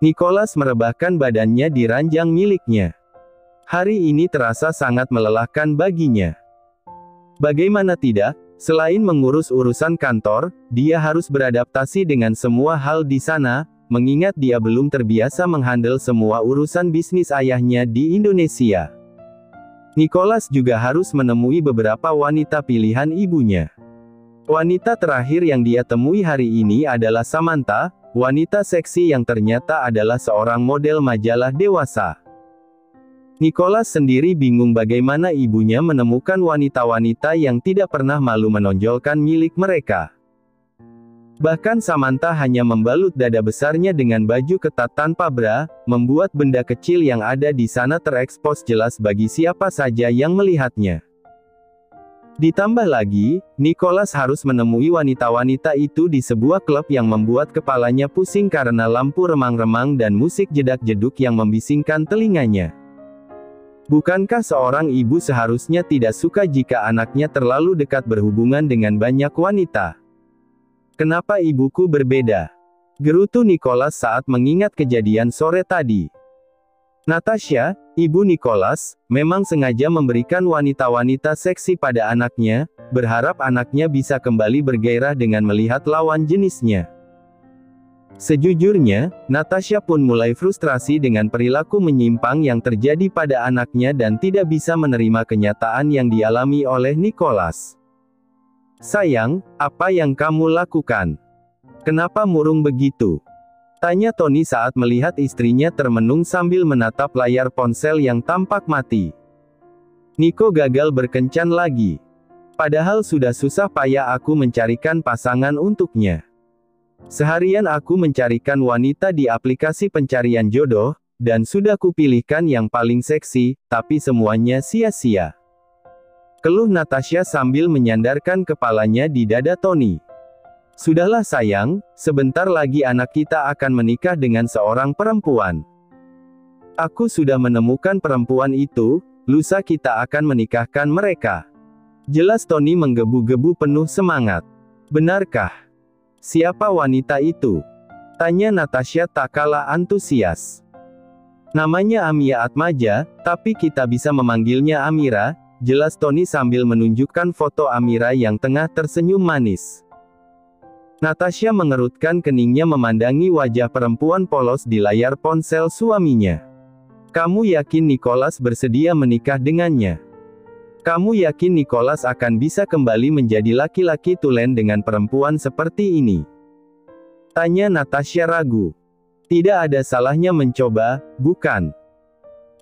Nicholas merebahkan badannya di ranjang miliknya. Hari ini terasa sangat melelahkan baginya. Bagaimana tidak, selain mengurus urusan kantor, dia harus beradaptasi dengan semua hal di sana, mengingat dia belum terbiasa menghandle semua urusan bisnis ayahnya di Indonesia. Nicholas juga harus menemui beberapa wanita pilihan ibunya. Wanita terakhir yang dia temui hari ini adalah Samantha, wanita seksi yang ternyata adalah seorang model majalah dewasa. Nicholas sendiri bingung bagaimana ibunya menemukan wanita-wanita yang tidak pernah malu menonjolkan milik mereka. Bahkan Samantha hanya membalut dada besarnya dengan baju ketat tanpa bra, membuat benda kecil yang ada di sana terekspos jelas bagi siapa saja yang melihatnya. Ditambah lagi, Nicholas harus menemui wanita-wanita itu di sebuah klub yang membuat kepalanya pusing karena lampu remang-remang dan musik jedak-jeduk yang membisingkan telinganya. Bukankah seorang ibu seharusnya tidak suka jika anaknya terlalu dekat berhubungan dengan banyak wanita? Kenapa ibuku berbeda? Gerutu Nicholas saat mengingat kejadian sore tadi. Natasha, ibu Nicholas, memang sengaja memberikan wanita-wanita seksi pada anaknya, berharap anaknya bisa kembali bergairah dengan melihat lawan jenisnya. Sejujurnya, Natasha pun mulai frustrasi dengan perilaku menyimpang yang terjadi pada anaknya dan tidak bisa menerima kenyataan yang dialami oleh Nicholas. "Sayang, apa yang kamu lakukan? Kenapa murung begitu?" tanya Tony saat melihat istrinya termenung sambil menatap layar ponsel yang tampak mati. Nico gagal berkencan lagi. Padahal sudah susah payah aku mencarikan pasangan untuknya. Seharian aku mencarikan wanita di aplikasi pencarian jodoh, dan sudah kupilihkan yang paling seksi, tapi semuanya sia-sia. Keluh Natasha sambil menyandarkan kepalanya di dada Tony. "Sudahlah sayang, sebentar lagi anak kita akan menikah dengan seorang perempuan. Aku sudah menemukan perempuan itu, lusa kita akan menikahkan mereka." Jelas Tony menggebu-gebu penuh semangat. "Benarkah? Siapa wanita itu?" tanya Natasha tak kalah antusias. "Namanya Amia Atmaja, tapi kita bisa memanggilnya Amira," jelas Tony sambil menunjukkan foto Amira yang tengah tersenyum manis. Natasha mengerutkan keningnya memandangi wajah perempuan polos di layar ponsel suaminya. "Kamu yakin Nicholas bersedia menikah dengannya? Kamu yakin Nicholas akan bisa kembali menjadi laki-laki tulen dengan perempuan seperti ini?" tanya Natasha ragu. "Tidak ada salahnya mencoba, bukan?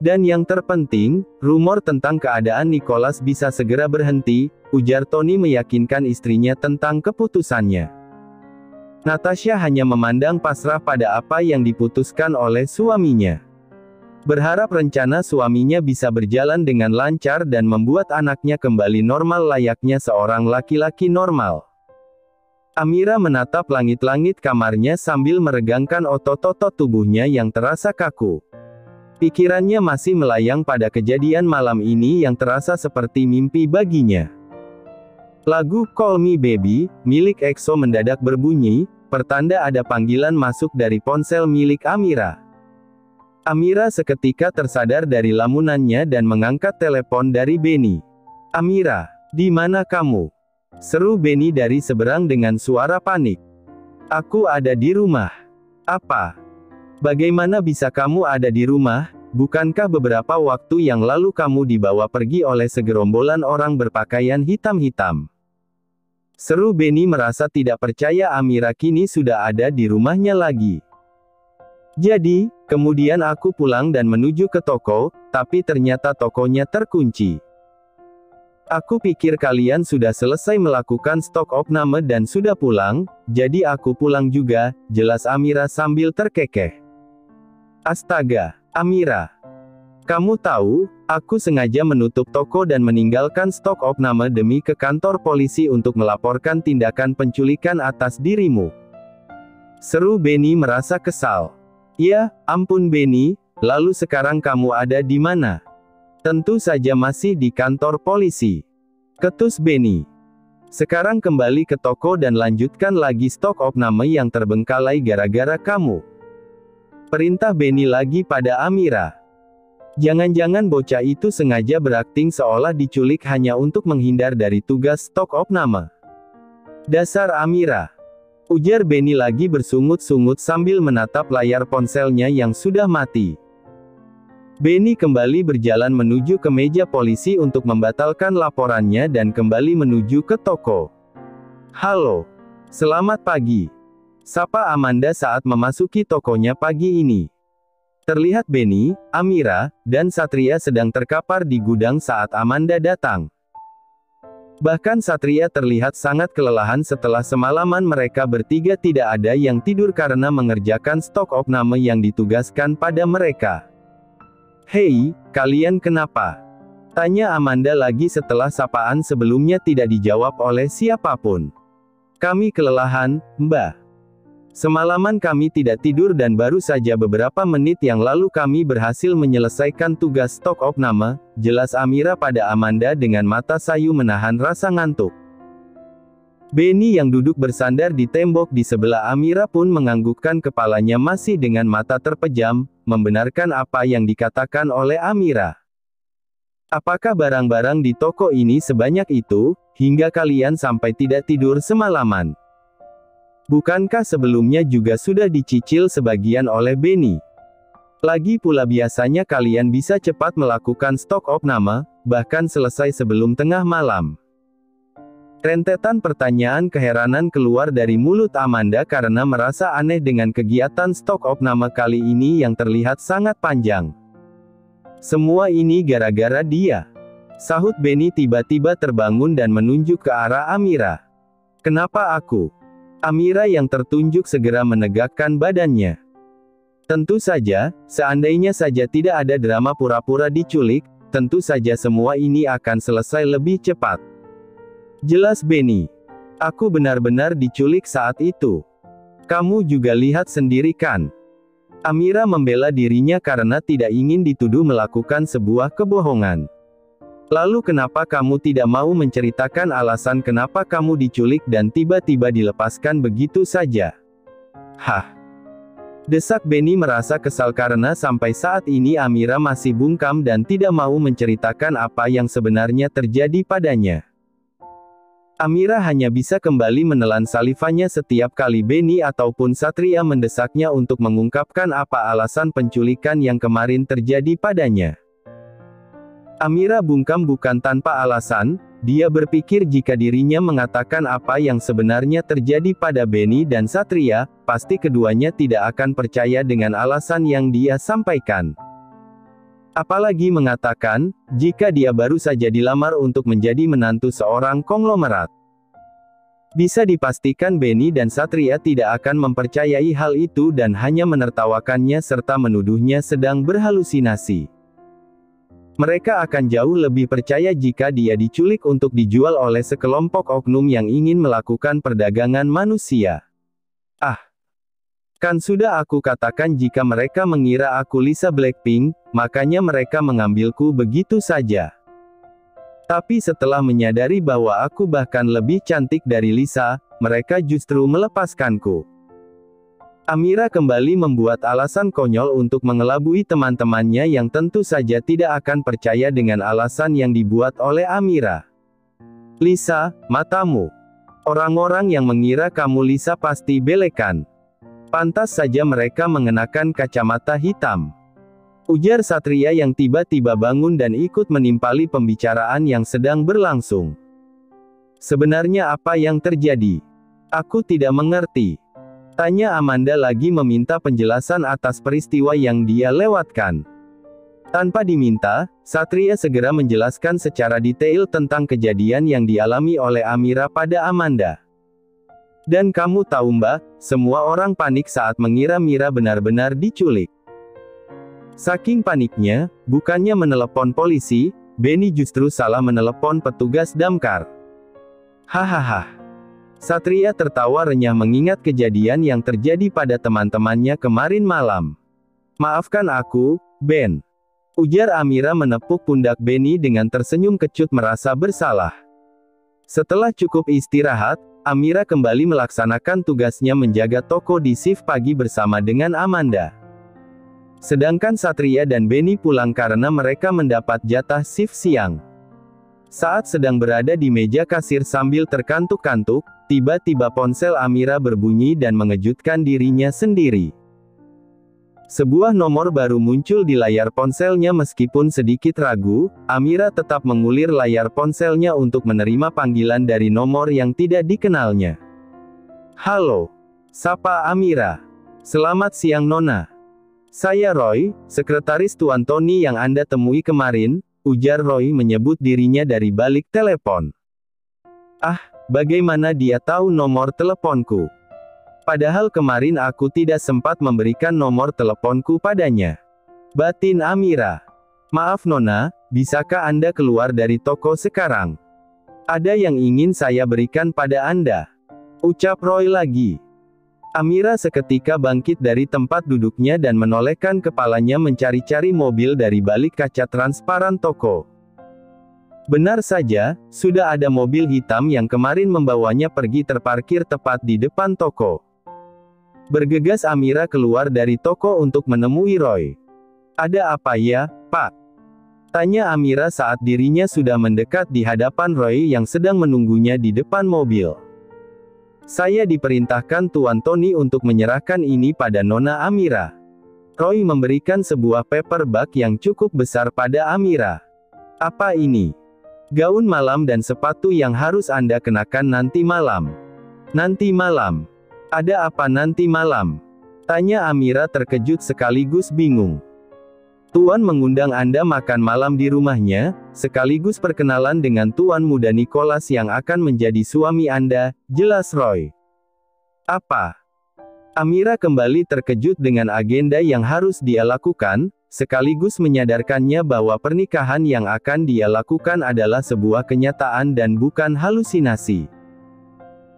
Dan yang terpenting, rumor tentang keadaan Nicholas bisa segera berhenti," ujar Tony meyakinkan istrinya tentang keputusannya. Natasha hanya memandang pasrah pada apa yang diputuskan oleh suaminya. Berharap rencana suaminya bisa berjalan dengan lancar dan membuat anaknya kembali normal layaknya seorang laki-laki normal. Amira menatap langit-langit kamarnya sambil meregangkan otot-otot tubuhnya yang terasa kaku. Pikirannya masih melayang pada kejadian malam ini yang terasa seperti mimpi baginya. Lagu Call Me Baby, milik EXO mendadak berbunyi, pertanda ada panggilan masuk dari ponsel milik Amira. Amira seketika tersadar dari lamunannya dan mengangkat telepon dari Benny. "Amira, di mana kamu?" seru Benny dari seberang dengan suara panik. "Aku ada di rumah." "Apa? Bagaimana bisa kamu ada di rumah? Bukankah beberapa waktu yang lalu kamu dibawa pergi oleh segerombolan orang berpakaian hitam-hitam?" seru Benny merasa tidak percaya Amira kini sudah ada di rumahnya lagi. "Jadi, kemudian aku pulang dan menuju ke toko, tapi ternyata tokonya terkunci. Aku pikir kalian sudah selesai melakukan stok opname dan sudah pulang, jadi aku pulang juga," jelas Amira sambil terkekeh. "Astaga, Amira. Kamu tahu, aku sengaja menutup toko dan meninggalkan stok opname demi ke kantor polisi untuk melaporkan tindakan penculikan atas dirimu," seru Benny merasa kesal. "Ya, ampun Benny, lalu sekarang kamu ada di mana?" "Tentu saja masih di kantor polisi," ketus Benny. "Sekarang kembali ke toko dan lanjutkan lagi stok opname yang terbengkalai gara-gara kamu." Perintah Benny lagi pada Amira. Jangan-jangan bocah itu sengaja berakting seolah diculik hanya untuk menghindar dari tugas stok opname. Dasar Amira, ujar Benny lagi bersungut-sungut sambil menatap layar ponselnya yang sudah mati. Benny kembali berjalan menuju ke meja polisi untuk membatalkan laporannya dan kembali menuju ke toko. Halo, selamat pagi, sapa Amanda saat memasuki tokonya pagi ini. Terlihat Benny, Amira, dan Satria sedang terkapar di gudang saat Amanda datang. Bahkan Satria terlihat sangat kelelahan setelah semalaman mereka bertiga tidak ada yang tidur karena mengerjakan stok opname yang ditugaskan pada mereka. "Hei, kalian kenapa?" tanya Amanda lagi setelah sapaan sebelumnya tidak dijawab oleh siapapun. "Kami kelelahan, Mbak. Semalaman kami tidak tidur dan baru saja beberapa menit yang lalu kami berhasil menyelesaikan tugas stok opname," jelas Amira pada Amanda dengan mata sayu menahan rasa ngantuk. Benny yang duduk bersandar di tembok di sebelah Amira pun menganggukkan kepalanya masih dengan mata terpejam, membenarkan apa yang dikatakan oleh Amira. "Apakah barang-barang di toko ini sebanyak itu, hingga kalian sampai tidak tidur semalaman? Bukankah sebelumnya juga sudah dicicil sebagian oleh Benny? Lagi pula biasanya kalian bisa cepat melakukan stok opname, bahkan selesai sebelum tengah malam." Rentetan pertanyaan keheranan keluar dari mulut Amanda karena merasa aneh dengan kegiatan stok opname kali ini yang terlihat sangat panjang. "Semua ini gara-gara dia," sahut Benny tiba-tiba terbangun dan menunjuk ke arah Amira. "Kenapa aku?" Amira yang tertunjuk segera menegakkan badannya. "Tentu saja, seandainya saja tidak ada drama pura-pura diculik, tentu saja semua ini akan selesai lebih cepat," jelas Benny. "Aku benar-benar diculik saat itu. Kamu juga lihat sendiri kan?" Amira membela dirinya karena tidak ingin dituduh melakukan sebuah kebohongan. "Lalu kenapa kamu tidak mau menceritakan alasan kenapa kamu diculik dan tiba-tiba dilepaskan begitu saja?" "Hah?" desak Benny merasa kesal karena sampai saat ini Amira masih bungkam dan tidak mau menceritakan apa yang sebenarnya terjadi padanya. Amira hanya bisa kembali menelan salivanya setiap kali Benny ataupun Satria mendesaknya untuk mengungkapkan apa alasan penculikan yang kemarin terjadi padanya. Amira bungkam bukan tanpa alasan, dia berpikir jika dirinya mengatakan apa yang sebenarnya terjadi pada Benny dan Satria, pasti keduanya tidak akan percaya dengan alasan yang dia sampaikan. Apalagi mengatakan, jika dia baru saja dilamar untuk menjadi menantu seorang konglomerat. Bisa dipastikan Benny dan Satria tidak akan mempercayai hal itu dan hanya menertawakannya serta menuduhnya sedang berhalusinasi. Mereka akan jauh lebih percaya jika dia diculik untuk dijual oleh sekelompok oknum yang ingin melakukan perdagangan manusia. "Ah, kan sudah aku katakan jika mereka mengira aku Lisa Blackpink, makanya mereka mengambilku begitu saja. Tapi setelah menyadari bahwa aku bahkan lebih cantik dari Lisa, mereka justru melepaskanku." Amira kembali membuat alasan konyol untuk mengelabui teman-temannya yang tentu saja tidak akan percaya dengan alasan yang dibuat oleh Amira. "Lisa, matamu. Orang-orang yang mengira kamu Lisa pasti belekan. Pantas saja mereka mengenakan kacamata hitam," ujar Satria yang tiba-tiba bangun dan ikut menimpali pembicaraan yang sedang berlangsung. "Sebenarnya apa yang terjadi? Aku tidak mengerti," tanya Amanda lagi meminta penjelasan atas peristiwa yang dia lewatkan. Tanpa diminta, Satria segera menjelaskan secara detail tentang kejadian yang dialami oleh Amira pada Amanda. "Dan kamu tahu Mbak, semua orang panik saat mengira Mira benar-benar diculik. Saking paniknya, bukannya menelepon polisi, Benny justru salah menelepon petugas damkar." "Hahaha." Satria tertawa renyah mengingat kejadian yang terjadi pada teman-temannya kemarin malam. "Maafkan aku, Ben," ujar Amira menepuk pundak Benny dengan tersenyum kecut merasa bersalah. Setelah cukup istirahat, Amira kembali melaksanakan tugasnya menjaga toko di shift pagi bersama dengan Amanda. Sedangkan Satria dan Benny pulang karena mereka mendapat jatah shift siang. Saat sedang berada di meja kasir sambil terkantuk-kantuk, tiba-tiba ponsel Amira berbunyi dan mengejutkan dirinya sendiri. Sebuah nomor baru muncul di layar ponselnya. Meskipun sedikit ragu, Amira tetap mengulir layar ponselnya untuk menerima panggilan dari nomor yang tidak dikenalnya. "Halo," sapa Amira. "Selamat siang Nona. Saya Roy, sekretaris Tuan Tony yang Anda temui kemarin," ujar Roy menyebut dirinya dari balik telepon. "Ah, bagaimana dia tahu nomor teleponku? Padahal kemarin aku tidak sempat memberikan nomor teleponku padanya," batin Amira. "Maaf Nona, bisakah Anda keluar dari toko sekarang? Ada yang ingin saya berikan pada Anda," ucap Roy lagi. Amira seketika bangkit dari tempat duduknya dan menolehkan kepalanya mencari-cari mobil dari balik kaca transparan toko. Benar saja, sudah ada mobil hitam yang kemarin membawanya pergi terparkir tepat di depan toko. Bergegas Amira keluar dari toko untuk menemui Roy. "Ada apa ya, Pak?" tanya Amira saat dirinya sudah mendekat di hadapan Roy yang sedang menunggunya di depan mobil. "Saya diperintahkan Tuan Tony untuk menyerahkan ini pada Nona Amira." Roy memberikan sebuah paper bag yang cukup besar pada Amira. "Apa ini?" "Gaun malam dan sepatu yang harus Anda kenakan nanti malam." "Nanti malam? Ada apa nanti malam?" tanya Amira terkejut sekaligus bingung. "Tuan mengundang Anda makan malam di rumahnya, sekaligus perkenalan dengan Tuan Muda Nicholas yang akan menjadi suami Anda," jelas Roy. "Apa?" Amira kembali terkejut dengan agenda yang harus dia lakukan, sekaligus menyadarkannya bahwa pernikahan yang akan dia lakukan adalah sebuah kenyataan dan bukan halusinasi.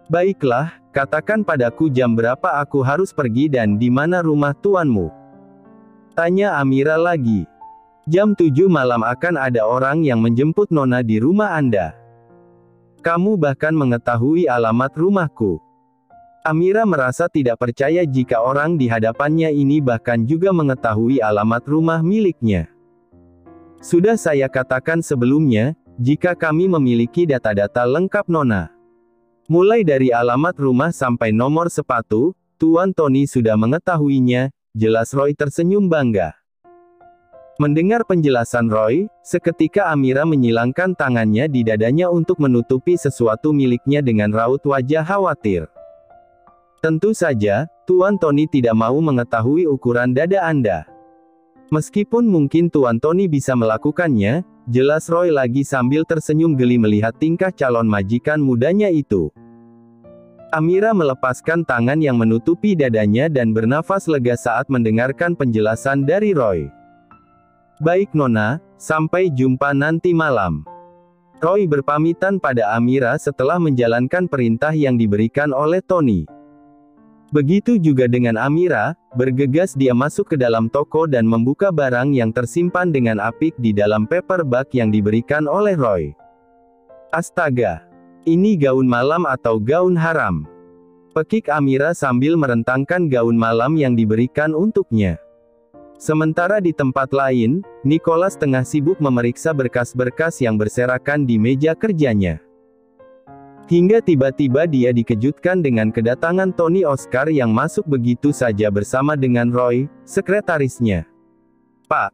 "Baiklah, katakan padaku jam berapa aku harus pergi dan di mana rumah tuanmu?" tanya Amira lagi. "Jam 7 malam akan ada orang yang menjemput Nona di rumah Anda. Kamu bahkan mengetahui alamat rumahku." Amira merasa tidak percaya jika orang di hadapannya ini bahkan juga mengetahui alamat rumah miliknya. "Sudah saya katakan sebelumnya, jika kami memiliki data-data lengkap Nona. Mulai dari alamat rumah sampai nomor sepatu, Tuan Tony sudah mengetahuinya," jelas Roy tersenyum bangga. Mendengar penjelasan Roy, seketika Amira menyilangkan tangannya di dadanya untuk menutupi sesuatu miliknya dengan raut wajah khawatir. "Tentu saja, Tuan Tony tidak mau mengetahui ukuran dada Anda. Meskipun mungkin Tuan Tony bisa melakukannya," jelas Roy lagi sambil tersenyum geli melihat tingkah calon majikan mudanya itu. Amira melepaskan tangan yang menutupi dadanya dan bernafas lega saat mendengarkan penjelasan dari Roy. "Baik Nona, sampai jumpa nanti malam." Roy berpamitan pada Amira setelah menjalankan perintah yang diberikan oleh Tony. Begitu juga dengan Amira, bergegas dia masuk ke dalam toko dan membuka barang yang tersimpan dengan apik di dalam paper bag yang diberikan oleh Roy. "Astaga! Ini gaun malam atau gaun haram?" pekik Amira sambil merentangkan gaun malam yang diberikan untuknya. Sementara di tempat lain, Nicholas tengah sibuk memeriksa berkas-berkas yang berserakan di meja kerjanya. Hingga tiba-tiba dia dikejutkan dengan kedatangan Tony Oscar yang masuk begitu saja bersama dengan Roy, sekretarisnya. "Pak,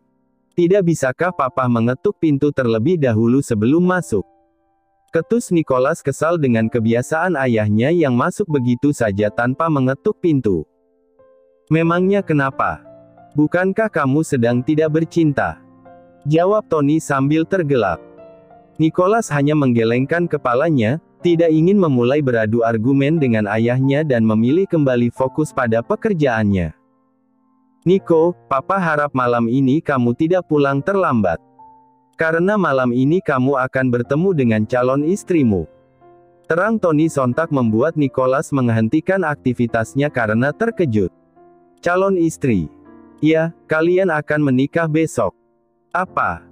tidak bisakah Papa mengetuk pintu terlebih dahulu sebelum masuk?" ketus Nicholas kesal dengan kebiasaan ayahnya yang masuk begitu saja tanpa mengetuk pintu. "Memangnya kenapa? Bukankah kamu sedang tidak bercinta?" jawab Tony sambil tergelak. Nicholas hanya menggelengkan kepalanya, tidak ingin memulai beradu argumen dengan ayahnya dan memilih kembali fokus pada pekerjaannya. "Nico, Papa harap malam ini kamu tidak pulang terlambat. Karena malam ini kamu akan bertemu dengan calon istrimu." Terang Tony sontak membuat Nicholas menghentikan aktivitasnya karena terkejut. "Calon istri? Ya, kalian akan menikah besok." "Apa?"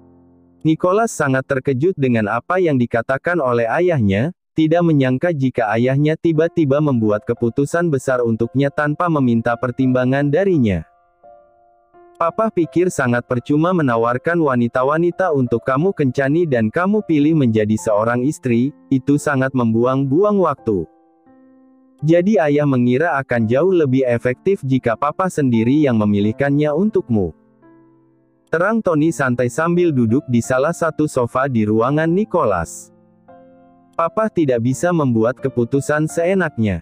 Nicholas sangat terkejut dengan apa yang dikatakan oleh ayahnya, tidak menyangka jika ayahnya tiba-tiba membuat keputusan besar untuknya tanpa meminta pertimbangan darinya. Papa pikir sangat percuma menawarkan wanita-wanita untuk kamu kencani dan kamu pilih menjadi seorang istri, itu sangat membuang-buang waktu. Jadi ayah mengira akan jauh lebih efektif jika papa sendiri yang memilihkannya untukmu. Terang Tony santai sambil duduk di salah satu sofa di ruangan Nicholas. Papa tidak bisa membuat keputusan seenaknya.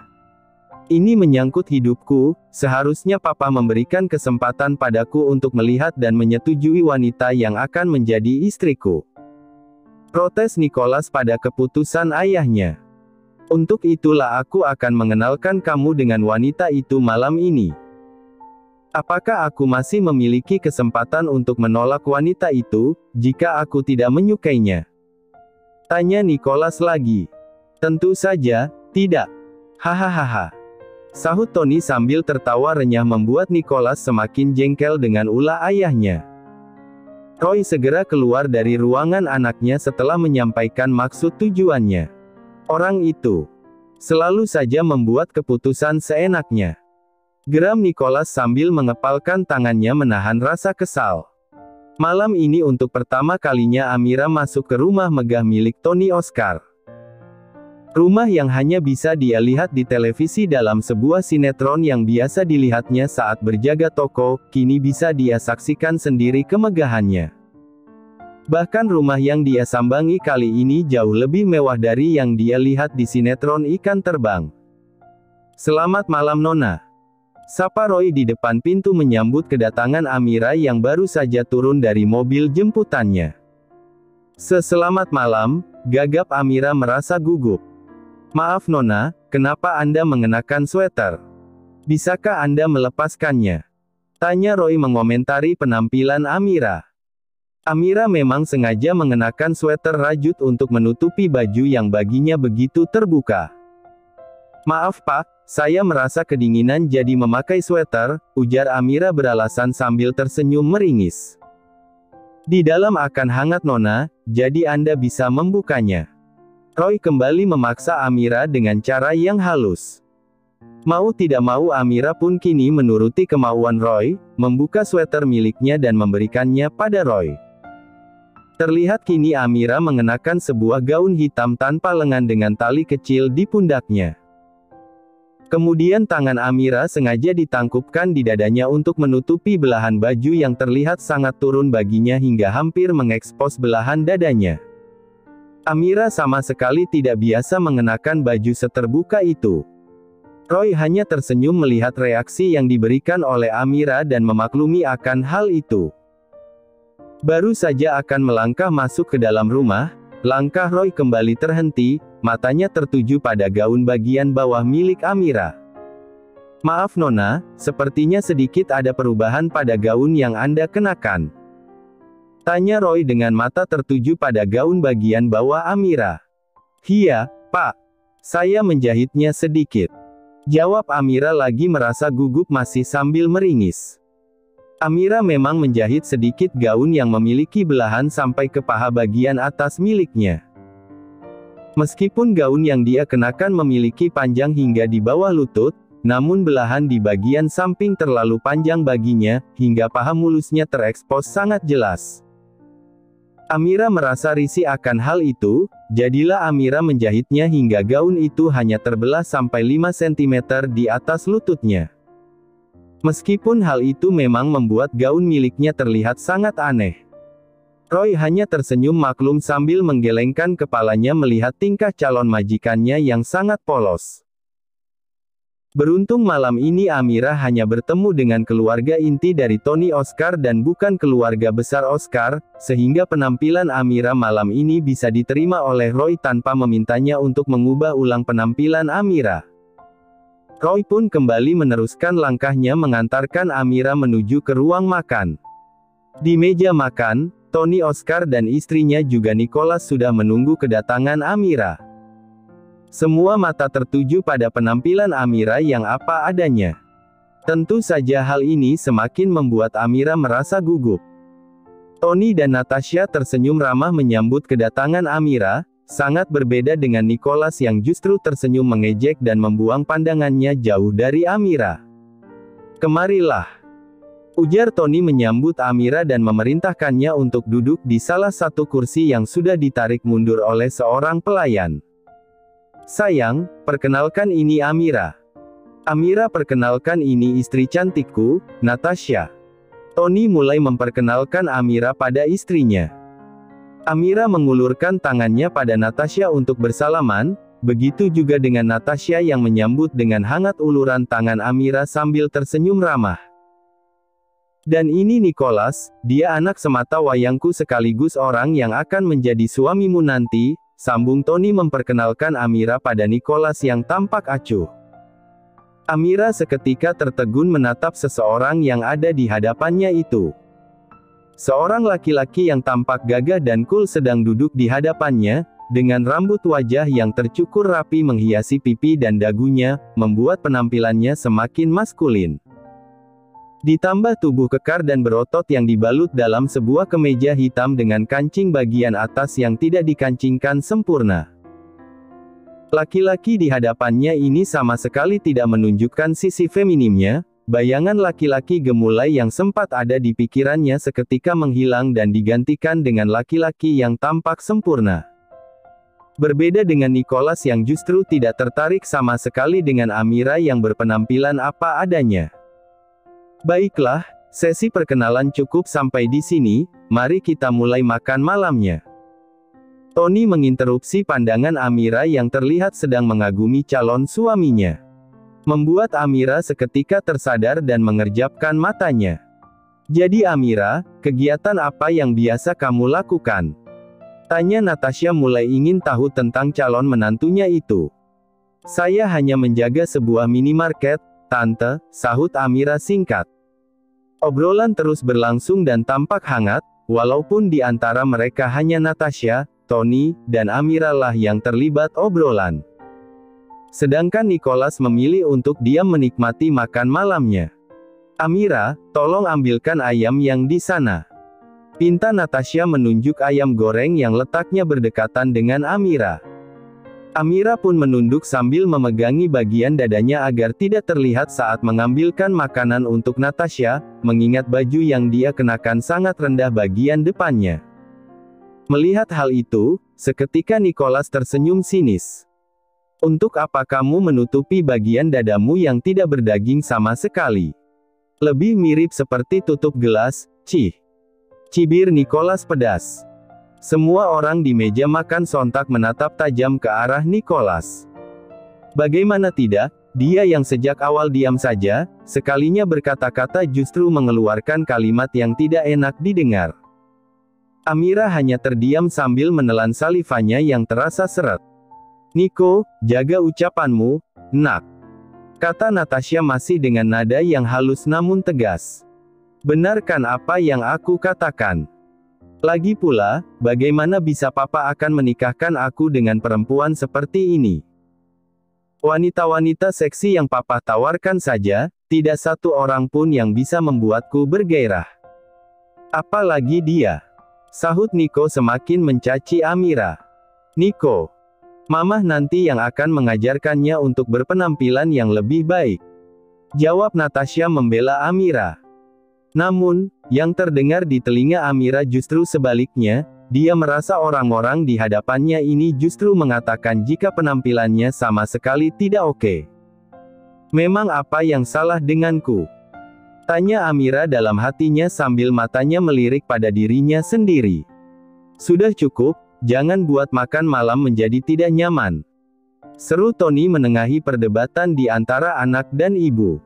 Ini menyangkut hidupku, seharusnya papa memberikan kesempatan padaku untuk melihat dan menyetujui wanita yang akan menjadi istriku. Protes Nicholas pada keputusan ayahnya. Untuk itulah aku akan mengenalkan kamu dengan wanita itu malam ini. Apakah aku masih memiliki kesempatan untuk menolak wanita itu, jika aku tidak menyukainya? Tanya Nicholas lagi. Tentu saja, tidak. Hahaha. Sahut Tony sambil tertawa renyah membuat Nicholas semakin jengkel dengan ulah ayahnya. Roy segera keluar dari ruangan anaknya setelah menyampaikan maksud tujuannya. Orang itu selalu saja membuat keputusan seenaknya. Geram Nicholas sambil mengepalkan tangannya menahan rasa kesal. Malam ini untuk pertama kalinya Amira masuk ke rumah megah milik Tony Oscar. Rumah yang hanya bisa dia lihat di televisi dalam sebuah sinetron yang biasa dilihatnya saat berjaga toko, kini bisa dia saksikan sendiri kemegahannya. Bahkan rumah yang dia sambangi kali ini jauh lebih mewah dari yang dia lihat di sinetron ikan terbang. Selamat malam Nona. Sapa Roy di depan pintu menyambut kedatangan Amira yang baru saja turun dari mobil jemputannya. Selamat malam, gagap Amira merasa gugup. Maaf Nona, kenapa Anda mengenakan sweater? Bisakah Anda melepaskannya? Tanya Roy mengomentari penampilan Amira. Amira memang sengaja mengenakan sweater rajut untuk menutupi baju yang baginya begitu terbuka. Maaf Pak, saya merasa kedinginan jadi memakai sweater, ujar Amira beralasan sambil tersenyum meringis. Di dalam akan hangat Nona, jadi Anda bisa membukanya. Roy kembali memaksa Amira dengan cara yang halus. Mau tidak mau Amira pun kini menuruti kemauan Roy, membuka sweater miliknya dan memberikannya pada Roy. Terlihat kini Amira mengenakan sebuah gaun hitam tanpa lengan dengan tali kecil di pundaknya. Kemudian tangan Amira sengaja ditangkupkan di dadanya untuk menutupi belahan baju yang terlihat sangat turun baginya hingga hampir mengekspos belahan dadanya. Amira sama sekali tidak biasa mengenakan baju seterbuka itu. Roy hanya tersenyum melihat reaksi yang diberikan oleh Amira dan memaklumi akan hal itu. Baru saja akan melangkah masuk ke dalam rumah, langkah Roy kembali terhenti, matanya tertuju pada gaun bagian bawah milik Amira. Maaf Nona, sepertinya sedikit ada perubahan pada gaun yang Anda kenakan. Tanya Roy dengan mata tertuju pada gaun bagian bawah Amira. Iya, Pak. Saya menjahitnya sedikit. Jawab Amira lagi merasa gugup masih sambil meringis. Amira memang menjahit sedikit gaun yang memiliki belahan sampai ke paha bagian atas miliknya. Meskipun gaun yang dia kenakan memiliki panjang hingga di bawah lutut, namun belahan di bagian samping terlalu panjang baginya, hingga paha mulusnya terekspos sangat jelas. Amira merasa risih akan hal itu, jadilah Amira menjahitnya hingga gaun itu hanya terbelah sampai 5 cm di atas lututnya. Meskipun hal itu memang membuat gaun miliknya terlihat sangat aneh. Roy hanya tersenyum maklum sambil menggelengkan kepalanya melihat tingkah calon majikannya yang sangat polos. Beruntung malam ini Amira hanya bertemu dengan keluarga inti dari Tony Oscar dan bukan keluarga besar Oscar, sehingga penampilan Amira malam ini bisa diterima oleh Roy tanpa memintanya untuk mengubah ulang penampilan Amira. Roy pun kembali meneruskan langkahnya mengantarkan Amira menuju ke ruang makan. Di meja makan, Tony Oscar dan istrinya juga Nicholas sudah menunggu kedatangan Amira. Semua mata tertuju pada penampilan Amira yang apa adanya. Tentu saja hal ini semakin membuat Amira merasa gugup. Tony dan Natasha tersenyum ramah menyambut kedatangan Amira, sangat berbeda dengan Nicholas yang justru tersenyum mengejek dan membuang pandangannya jauh dari Amira. Kemarilah. ujar Tony menyambut Amira dan memerintahkannya untuk duduk di salah satu kursi yang sudah ditarik mundur oleh seorang pelayan. Sayang, perkenalkan ini Amira. Amira, perkenalkan ini istri cantikku, Natasha. Tony mulai memperkenalkan Amira pada istrinya. Amira mengulurkan tangannya pada Natasha untuk bersalaman, begitu juga dengan Natasha yang menyambut dengan hangat uluran tangan Amira sambil tersenyum ramah. Dan ini Nicholas, dia anak semata wayangku sekaligus orang yang akan menjadi suamimu nanti, sambung Tony memperkenalkan Amira pada Nicholas yang tampak acuh. Amira seketika tertegun menatap seseorang yang ada di hadapannya itu. Seorang laki-laki yang tampak gagah dan cool sedang duduk di hadapannya, dengan rambut wajah yang tercukur rapi menghiasi pipi dan dagunya, membuat penampilannya semakin maskulin. Ditambah tubuh kekar dan berotot yang dibalut dalam sebuah kemeja hitam dengan kancing bagian atas yang tidak dikancingkan sempurna. Laki-laki di hadapannya ini sama sekali tidak menunjukkan sisi feminimnya, bayangan laki-laki gemulai yang sempat ada di pikirannya seketika menghilang dan digantikan dengan laki-laki yang tampak sempurna. Berbeda dengan Nicholas yang justru tidak tertarik sama sekali dengan Amira yang berpenampilan apa adanya. Baiklah, sesi perkenalan cukup sampai di sini, mari kita mulai makan malamnya. Tony menginterupsi pandangan Amira yang terlihat sedang mengagumi calon suaminya. Membuat Amira seketika tersadar dan mengerjapkan matanya. Jadi Amira, kegiatan apa yang biasa kamu lakukan? Tanya Natasha mulai ingin tahu tentang calon menantunya itu. Saya hanya menjaga sebuah minimarket, Tante, sahut Amira singkat. Obrolan terus berlangsung dan tampak hangat, walaupun di antara mereka hanya Natasha, Tony, dan Amira lah yang terlibat obrolan. Sedangkan Nicholas memilih untuk diam menikmati makan malamnya. Amira, tolong ambilkan ayam yang di sana. Pinta Natasha menunjuk ayam goreng yang letaknya berdekatan dengan Amira. Amira pun menunduk sambil memegangi bagian dadanya agar tidak terlihat saat mengambilkan makanan untuk Natasha, mengingat baju yang dia kenakan sangat rendah bagian depannya. Melihat hal itu, seketika Nicholas tersenyum sinis. Untuk apa kamu menutupi bagian dadamu yang tidak berdaging sama sekali? Lebih mirip seperti tutup gelas, cibir Nicholas pedas. Semua orang di meja makan sontak menatap tajam ke arah Nicholas. Bagaimana tidak, dia yang sejak awal diam saja, sekalinya berkata-kata justru mengeluarkan kalimat yang tidak enak didengar. Amira hanya terdiam sambil menelan salivanya yang terasa seret. Nico, jaga ucapanmu, nak. Kata Natasha masih dengan nada yang halus namun tegas. Benarkan apa yang aku katakan. Lagi pula, bagaimana bisa papa akan menikahkan aku dengan perempuan seperti ini? Wanita-wanita seksi yang papa tawarkan saja, tidak satu orang pun yang bisa membuatku bergairah. Apalagi dia. Sahut Nico semakin mencaci Amira. Nico, mamah nanti yang akan mengajarkannya untuk berpenampilan yang lebih baik. Jawab Natasha membela Amira. Namun, yang terdengar di telinga Amira justru sebaliknya, dia merasa orang-orang di hadapannya ini justru mengatakan jika penampilannya sama sekali tidak oke. Memang apa yang salah denganku? Tanya Amira dalam hatinya sambil matanya melirik pada dirinya sendiri. Sudah cukup, jangan buat makan malam menjadi tidak nyaman. Seru Tony menengahi perdebatan di antara anak dan ibu.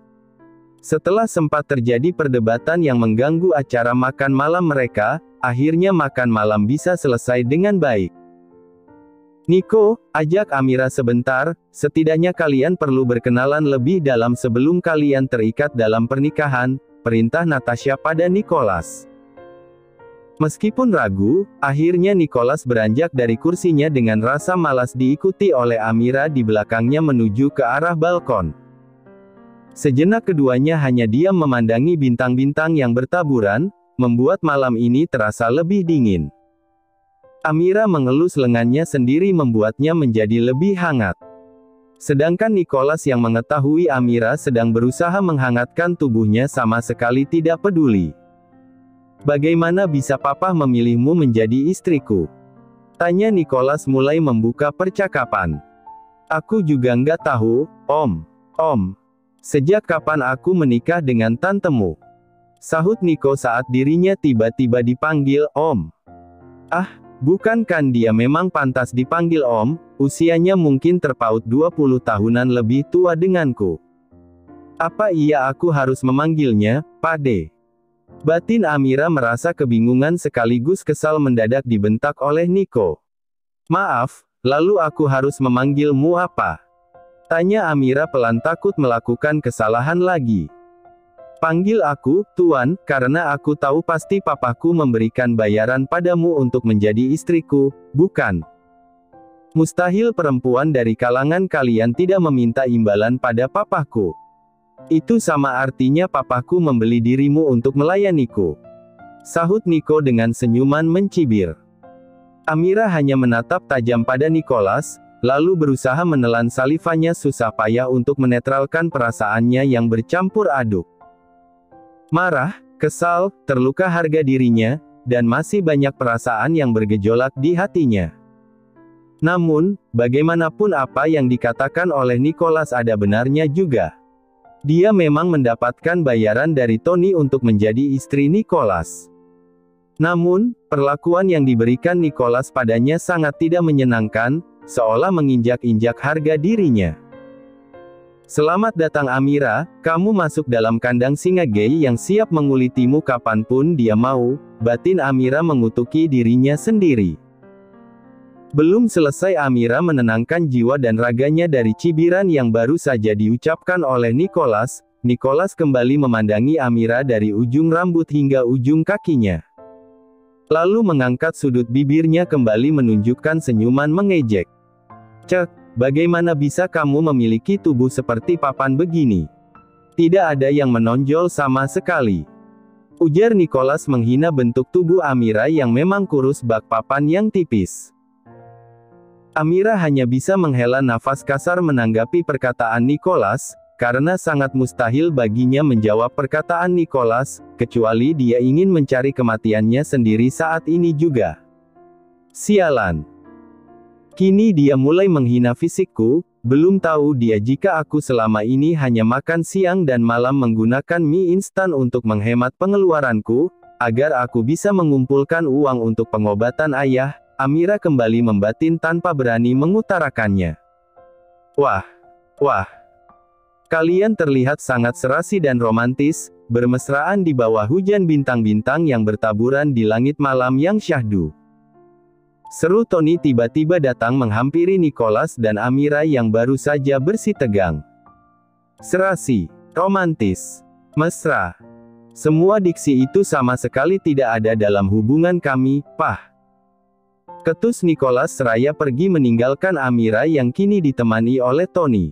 Setelah sempat terjadi perdebatan yang mengganggu acara makan malam mereka, akhirnya makan malam bisa selesai dengan baik. Nico, ajak Amira sebentar, setidaknya kalian perlu berkenalan lebih dalam sebelum kalian terikat dalam pernikahan, perintah Natasha pada Nicholas. Meskipun ragu, akhirnya Nicholas beranjak dari kursinya dengan rasa malas diikuti oleh Amira di belakangnya menuju ke arah balkon. Sejenak keduanya hanya diam memandangi bintang-bintang yang bertaburan, membuat malam ini terasa lebih dingin. Amira mengelus lengannya sendiri membuatnya menjadi lebih hangat. Sedangkan Nicholas yang mengetahui Amira sedang berusaha menghangatkan tubuhnya sama sekali tidak peduli. "Bagaimana bisa papa memilihmu menjadi istriku?" tanya Nicholas mulai membuka percakapan. "Aku juga nggak tahu, Om. Om, sejak kapan aku menikah dengan tantemu?" sahut Nico saat dirinya tiba-tiba dipanggil Om. "Ah, bukan kan dia memang pantas dipanggil Om, usianya mungkin terpaut 20 tahunan lebih tua denganku. Apa iya aku harus memanggilnya, Pade?" Batin Amira merasa kebingungan sekaligus kesal mendadak dibentak oleh Nico. "Maaf, lalu aku harus memanggilmu apa?" tanya Amira pelan takut melakukan kesalahan lagi. "Panggil aku, Tuan, karena aku tahu pasti papaku memberikan bayaran padamu untuk menjadi istriku, bukan? Mustahil perempuan dari kalangan kalian tidak meminta imbalan pada papaku. Itu sama artinya papaku membeli dirimu untuk melayaniku," sahut Nico dengan senyuman mencibir. Amira hanya menatap tajam pada Nicholas, lalu berusaha menelan salivanya susah payah untuk menetralkan perasaannya yang bercampur aduk. Marah, kesal, terluka harga dirinya, dan masih banyak perasaan yang bergejolak di hatinya. Namun, bagaimanapun apa yang dikatakan oleh Nicholas ada benarnya juga. Dia memang mendapatkan bayaran dari Tony untuk menjadi istri Nicholas. Namun, perlakuan yang diberikan Nicholas padanya sangat tidak menyenangkan, seolah menginjak-injak harga dirinya. "Selamat datang Amira, kamu masuk dalam kandang singa gay yang siap mengulitimu kapanpun dia mau," batin Amira mengutuki dirinya sendiri. Belum selesai Amira menenangkan jiwa dan raganya dari cibiran yang baru saja diucapkan oleh Nicholas, Nicholas kembali memandangi Amira dari ujung rambut hingga ujung kakinya. Lalu mengangkat sudut bibirnya kembali menunjukkan senyuman mengejek. "Cek, bagaimana bisa kamu memiliki tubuh seperti papan begini? Tidak ada yang menonjol sama sekali," ujar Nicholas menghina bentuk tubuh Amira yang memang kurus bak papan yang tipis. Amira hanya bisa menghela nafas kasar menanggapi perkataan Nicholas, karena sangat mustahil baginya menjawab perkataan Nicholas, kecuali dia ingin mencari kematiannya sendiri saat ini juga. "Sialan. Kini dia mulai menghina fisikku, belum tahu dia jika aku selama ini hanya makan siang dan malam menggunakan mie instan untuk menghemat pengeluaranku, agar aku bisa mengumpulkan uang untuk pengobatan ayah." Amira kembali membatin tanpa berani mengutarakannya. Wah, kalian terlihat sangat serasi dan romantis, bermesraan di bawah hujan bintang-bintang yang bertaburan di langit malam yang syahdu," seru Tony tiba-tiba datang menghampiri Nicholas dan Amira yang baru saja bersih tegang. "Serasi, romantis, mesra. Semua diksi itu sama sekali tidak ada dalam hubungan kami, Pak," ketus Nicholas seraya pergi meninggalkan Amira yang kini ditemani oleh Tony.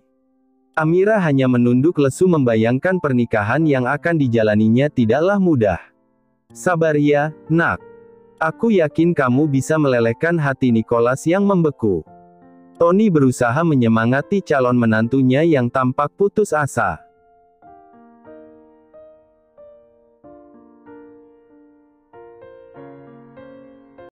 Amira hanya menunduk lesu membayangkan pernikahan yang akan dijalaninya tidaklah mudah. "Sabar ya, nak. Aku yakin kamu bisa melelehkan hati Nicholas yang membeku." Tony berusaha menyemangati calon menantunya yang tampak putus asa.